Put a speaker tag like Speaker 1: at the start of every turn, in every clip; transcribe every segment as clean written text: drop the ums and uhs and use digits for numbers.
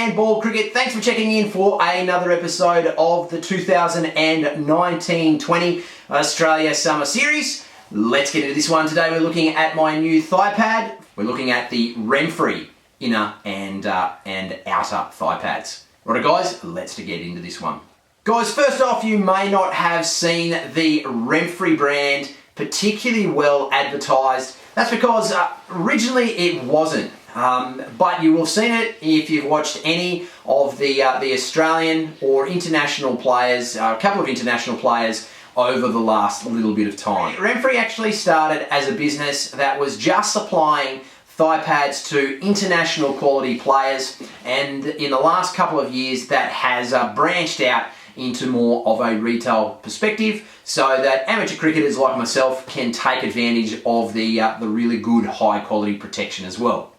Speaker 1: and ball cricket, thanks for checking in for another episode of the 2019-20 Australia Summer Series. Let's get into this one. Today we're looking at my new thigh pad. We're looking at the Remfry inner and outer thigh pads. Right guys, let's get into this one. Guys, first off, you may not have seen the Remfry brand particularly well advertised. That's because originally it wasn't. But you will have seen it if you've watched any of the Australian or international players, a couple of international players over the last little bit of time. Renfrew actually started as a business that was just supplying thigh pads to international quality players, and in the last couple of years that has branched out into more of a retail perspective, so that amateur cricketers like myself can take advantage of the really good high quality protection as well.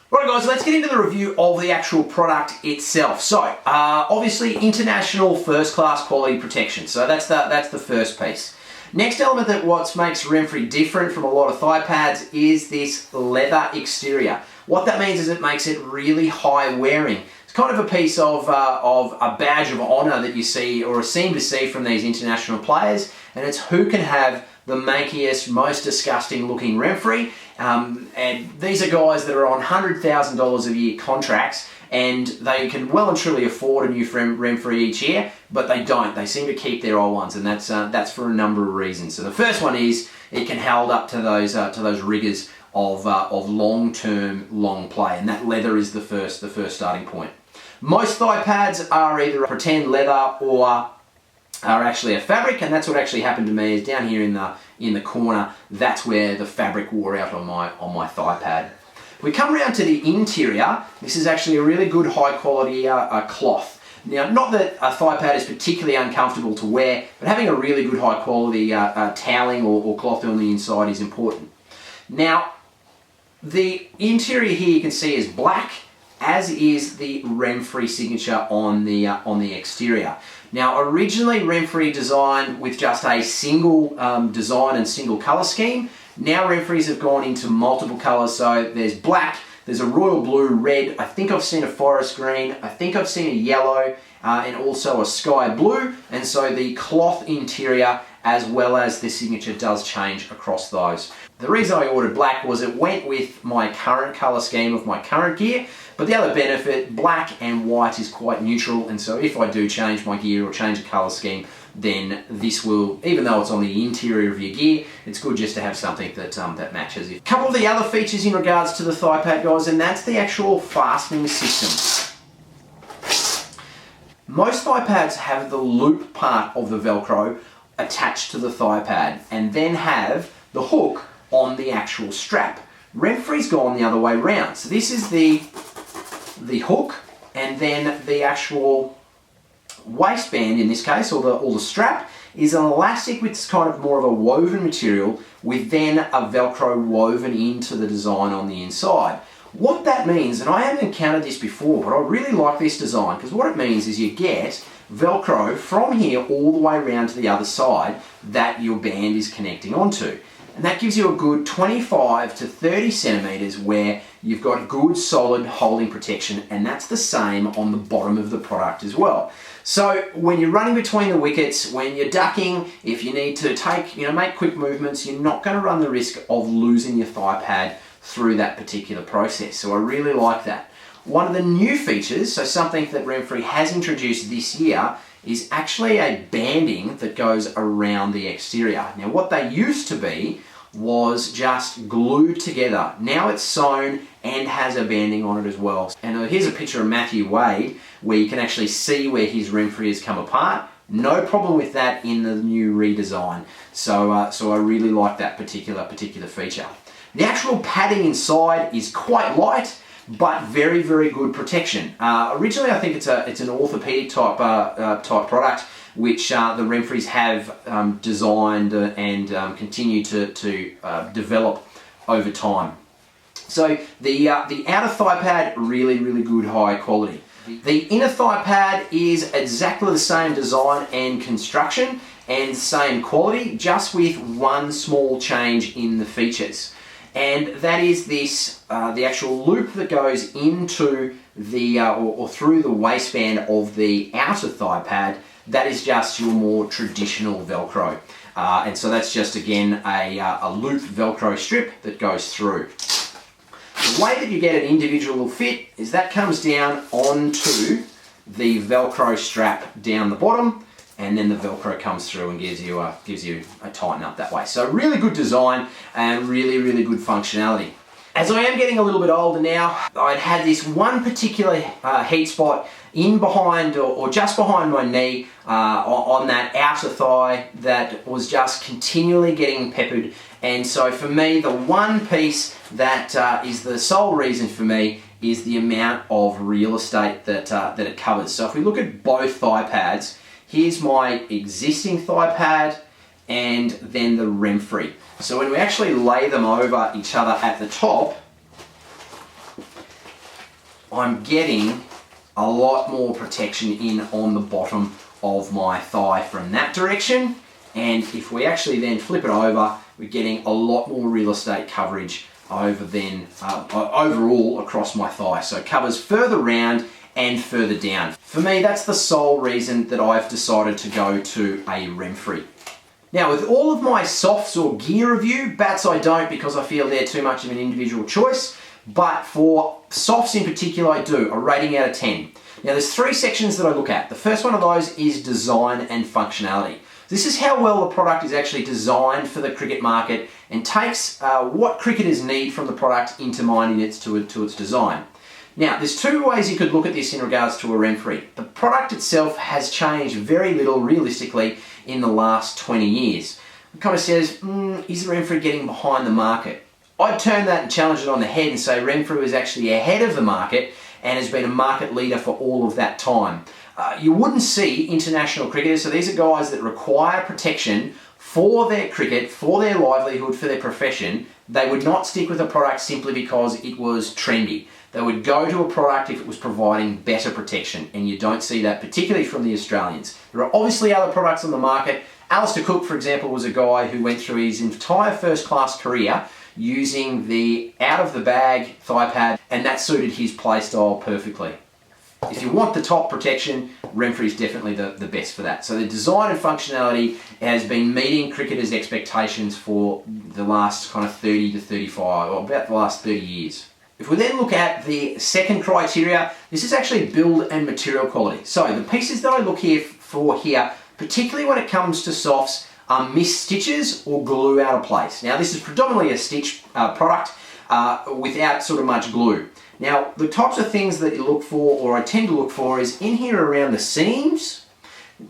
Speaker 1: Right guys, let's get into the review of the actual product itself. So, obviously international first class quality protection. So that's the first piece. Next element that what makes Remfry different from a lot of thigh pads is this leather exterior. What that means is it makes it really high wearing. It's kind of a piece of a badge of honour that you see or seem to see from these international players, and it's who can have the mankiest, most disgusting looking Remfry. And these are guys that are on $100,000 a year contracts, and they can well and truly afford a new Remfry each year, but they don't. They seem to keep their old ones, and that's for a number of reasons. So the first one is it can hold up to those rigours of long-term, long play, and that leather is the first starting point. Most thigh pads are either a pretend leather or are actually a fabric, and that's what actually happened to me. Is down here in the corner, that's where the fabric wore out on my thigh pad. We come around to the interior. This is actually a really good high quality cloth. Now, not that a thigh pad is particularly uncomfortable to wear, but having a really good high quality toweling or cloth on the inside is important. Now, the interior here you can see is black, as is the Remfry signature on the exterior. Now, originally Remfry designed with just a single design and single colour scheme. Now Remfrys have gone into multiple colours, so there's black, there's a royal blue, red, I think I've seen a forest green, I think I've seen a yellow, and also a sky blue, and so the cloth interior as well as the signature does change across those. The reason I ordered black was it went with my current colour scheme of my current gear, but the other benefit, black and white is quite neutral, and so if I do change my gear or change the colour scheme, then this will, even though it's on the interior of your gear, it's good just to have something that matches it. A couple of the other features in regards to the thigh pad, guys, and that's the actual fastening system. Most thigh pads have the loop part of the Velcro attached to the thigh pad and then have the hook on the actual strap. Remfry's gone the other way round. So this is the hook, and then the actual waistband in this case, or the strap, is an elastic with kind of more of a woven material with then a Velcro woven into the design on the inside. What that means, and I haven't encountered this before, but I really like this design, because what it means is you get Velcro from here all the way around to the other side that your band is connecting onto. And that gives you a good 25 to 30 centimeters where you've got good solid holding protection, and that's the same on the bottom of the product as well. So when you're running between the wickets, when you're ducking, if you need to make quick movements, you're not going to run the risk of losing your thigh pad through that particular process. So I really like that. One of the new features, so something that Remfry has introduced this year, is actually a banding that goes around the exterior. Now, what they used to be was just glued together. Now it's sewn and has a banding on it as well. And here's a picture of Matthew Wade where you can actually see where his Remfry has come apart. No problem with that in the new redesign. So I really like that particular feature. The actual padding inside is quite light, but very, very good protection. Originally, I think it's an orthopedic type product, which the Remfrys have designed and continue to develop over time. So the outer thigh pad, really, really good high quality. The inner thigh pad is exactly the same design and construction and same quality, just with one small change in the features. And that is this, the actual loop that goes into the or through the waistband of the outer thigh pad, that is just your more traditional Velcro. And so that's just, again, a loop Velcro strip that goes through. The way that you get an individual fit is that comes down onto the Velcro strap down the bottom, and then the Velcro comes through and gives you a tighten up that way. So really good design and really, really good functionality. As I am getting a little bit older now, I'd had this one particular heat spot in behind or just behind my knee on that outer thigh that was just continually getting peppered. And so for me, the one piece that is the sole reason for me is the amount of real estate that it covers. So if we look at both thigh pads, here's my existing thigh pad and then the Remfry. So when we actually lay them over each other at the top, I'm getting a lot more protection in on the bottom of my thigh from that direction. And if we actually then flip it over, we're getting a lot more real estate coverage overall across my thigh. So it covers further round and further down. For me, that's the sole reason that I've decided to go to a Remfry. Now, with all of my softs or gear review, bats I don't, because I feel they're too much of an individual choice, but for softs in particular I do, a rating out of 10. Now there's 3 sections that I look at. The first one of those is design and functionality. This is how well the product is actually designed for the cricket market and takes what cricketers need from the product into mind to its design. Now, there's 2 ways you could look at this in regards to a Remfry. The product itself has changed very little realistically in the last 20 years. It kind of says, is the Remfry getting behind the market? I'd turn that and challenge it on the head and say Renfrew is actually ahead of the market and has been a market leader for all of that time. You wouldn't see international cricketers, so these are guys that require protection for their cricket, for their livelihood, for their profession. They would not stick with a product simply because it was trendy. They would go to a product if it was providing better protection, and you don't see that particularly from the Australians. There are obviously other products on the market. Alistair Cook, for example, was a guy who went through his entire first-class career using the out-of-the-bag thigh pad, and that suited his play style perfectly. If you want the top protection, Renfrew is definitely the best for that. So the design and functionality has been meeting cricketers' expectations for the last kind of 30 to 35, or about the last 30 years. If we then look at the second criteria, this is actually build and material quality. So the pieces that I look for here, particularly when it comes to softs, are missed stitches or glue out of place. Now this is predominantly a stitch product without sort of much glue. Now the types of things that you look for, or I tend to look for, is in here around the seams,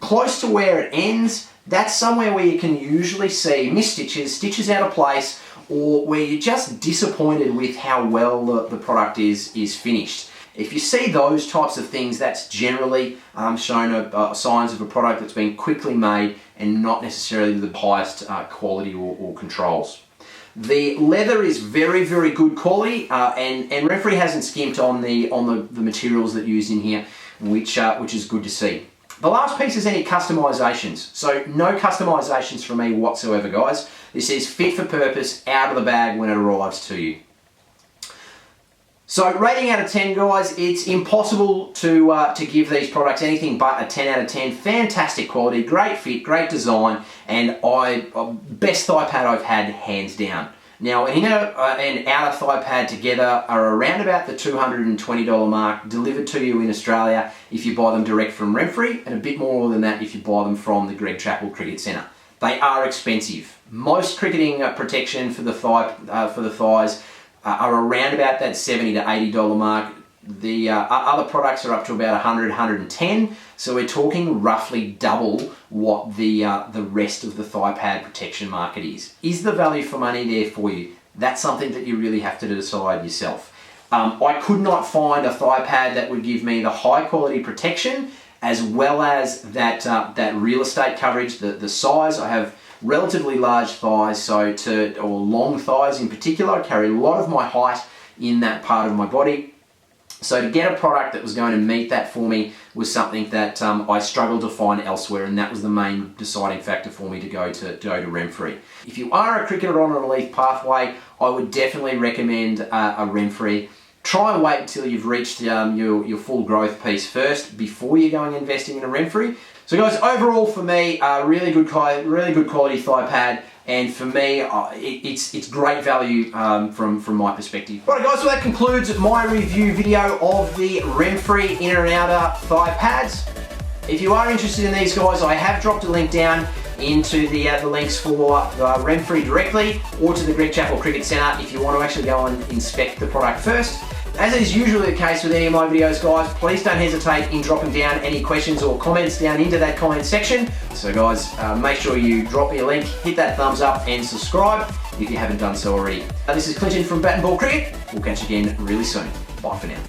Speaker 1: close to where it ends. That's somewhere where you can usually see missed stitches, stitches out of place, or where you're just disappointed with how well the product is finished. If you see those types of things, that's generally shown signs of a product that's been quickly made and not necessarily the highest quality or controls. The leather is very, very good quality, and Remfry hasn't skimped on the materials that are used in here, which is good to see. The last piece is any customizations. So no customizations from me whatsoever, guys. This is fit for purpose, out of the bag when it arrives to you. So rating out of 10, guys, it's impossible to give these products anything but a 10 out of 10. Fantastic quality, great fit, great design, and best thigh pad I've had, hands down. Now, an inner and outer thigh pad together are around about the $220 mark, delivered to you in Australia if you buy them direct from Remfry, and a bit more than that if you buy them from the Greg Chappell Cricket Centre. They are expensive. Most cricketing protection for the thighs are around about that $70 to $80 mark. The other products are up to about $100, $110, so we're talking roughly double what the rest of the thigh pad protection market is. Is the value for money there for you? That's something that you really have to decide yourself. I could not find a thigh pad that would give me the high quality protection as well as that real estate coverage, the size. I have relatively large thighs, or long thighs in particular. I carry a lot of my height in that part of my body. So to get a product that was going to meet that for me was something that I struggled to find elsewhere, and that was the main deciding factor for me to go to Remfry. If you are a cricketer on an elite pathway, I would definitely recommend a Remfry. try and wait until you've reached your full growth piece first before you're going investing in a Renfrew. So guys, overall for me, really good quality thigh pad, and for me, it's great value from my perspective. Right guys, so that concludes my review video of the Renfrew inner and outer thigh pads. If you are interested in these guys, I have dropped a link down into the links for Renfrew directly, or to the Greg Chappell Cricket Centre if you want to actually go and inspect the product first. As is usually the case with any of my videos, guys, please don't hesitate in dropping down any questions or comments down into that comment section. So guys, make sure you drop me a link, hit that thumbs up and subscribe if you haven't done so already. This is Clinton from Bat and Ball Cricket. We'll catch you again really soon. Bye for now.